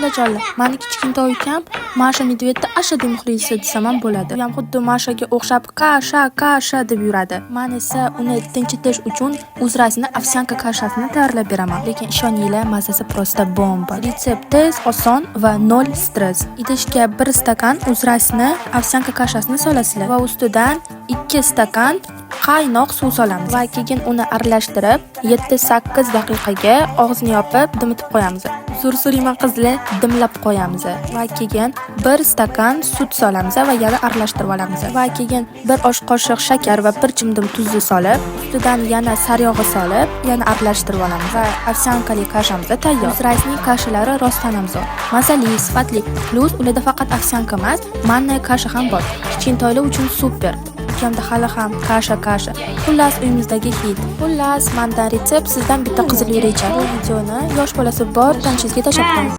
Qizlajonlar, mani kichkintoy ukam Masha Medvedni ashaddiy muxlisi desam ham bo'ladi. U ham xuddi Mashaga o'xshab kasha deb yuradi. Men esa uni tinchitish uchun uzrasini ovsyanka kashasini tayyorlab beraman. Lekin ishoninglar, mazasi prosta bomba. Retsept tez, oson va nol stress. Idishga 1 stakan uzrasini ovsyanka kashasini solasizlar va ustidan 2 stakan qaynoq suv solamiz va keyin uni aralashtirib 7-8 daqiqaga og'zini yopib dimitib qo'yamiz. Sursuriman qizlar, dimlab qo'yamiz va keyin 1 stakan sut solamiz va yana aralashtirib olamiz va keyin 1 osh qoshiq shakar va 1 chimdim tuzni solib, ustidan yana saryog'i solib, yana aralashtirib olamiz va ovsyankali kashamiz tayyor. Uzrasning kashalari rostdan ham zo'r, mazali, sifatli, plus ularda faqat ovsyanka emas, manna kasha ham bor. Kichkintoylar uchun super. Ukamda hali ham kasha. Xullas uyimizdagi hit. Xullas, mendan retsept, sizdan bitta qizil reja. Bu videoni yosh bolasi bor tanishingizga tashlab qo'ying.